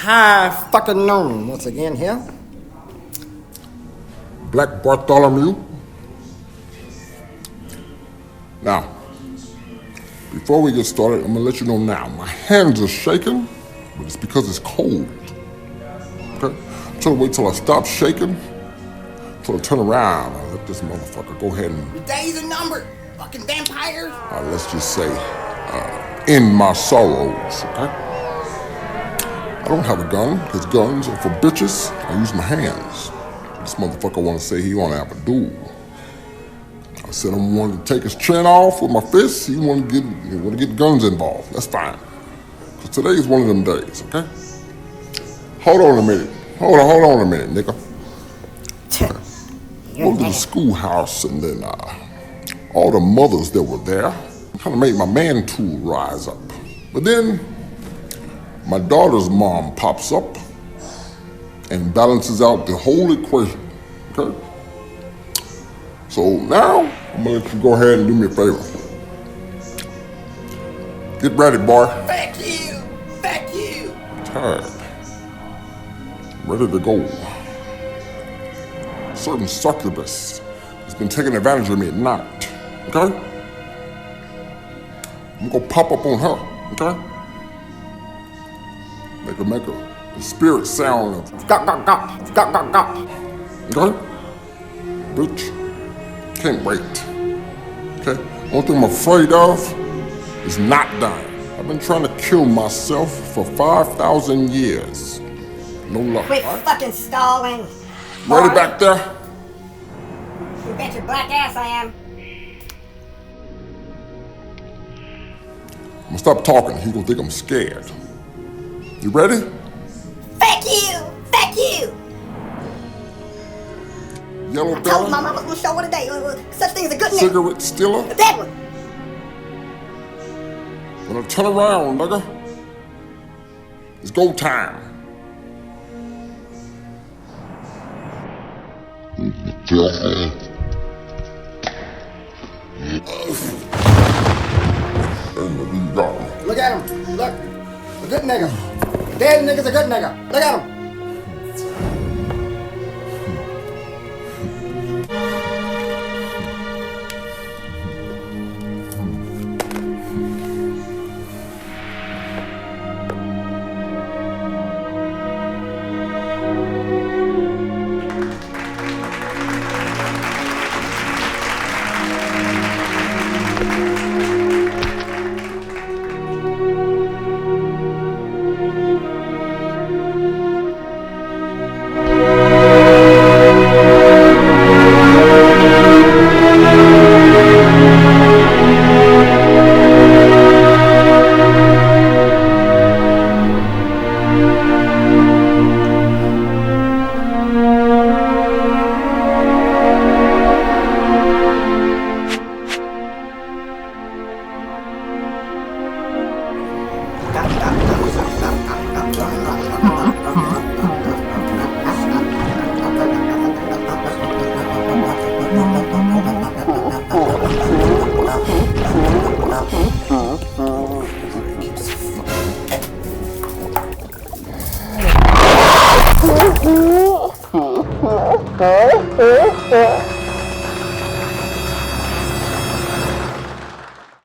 Hi, fucking noon once again here. Black Bartholomew. Now, before we get started, I'm gonna let you know now, my hands are shaking, but it's because it's cold. Okay? I'm trying to wait till I stop shaking, till I turn around and let this motherfucker go ahead and, Your days are numbered, fucking vampires. let's just say, end my sorrows, okay? I don't have a gun, because guns are for bitches. I use my hands. This motherfucker wanna say he wanna have a duel. I said I wanted to take his chin off with my fists. He wanted to get guns involved. That's fine. Because today is one of them days, okay? Hold on a minute. Hold on a minute, nigga. Okay. Go to the schoolhouse and then all the mothers that were there kind of made my man tool rise up. But then my daughter's mom pops up and balances out the whole equation, okay? So now, I'm gonna let you go ahead and do me a favor. Get ready, boy. Fuck you! Fuck you! Tired. Ready to go. A certain succubus has been taking advantage of me at night, okay? I'm gonna pop up on her, okay? Make a spirit sound of Gok, gok, gok, gok, gok, gok. okay? Bitch. Can't wait. Okay? Only thing I'm afraid of is not dying. I've been trying to kill myself for 5,000 years. No luck. Quit fucking stalling. Ready boy. back there? You bet your black ass I am. I'm gonna stop talking. He gonna think I'm scared. You ready? Fuck you! Fuck you! Yellow I told belly? Mama I was gonna show her today. Such thing as a good nigga. Cigarette stealer? That one. When I turn around, nigga, it's go time. Look at him. Look. A good nigga. Dead nigga's a good nigga. Look at him.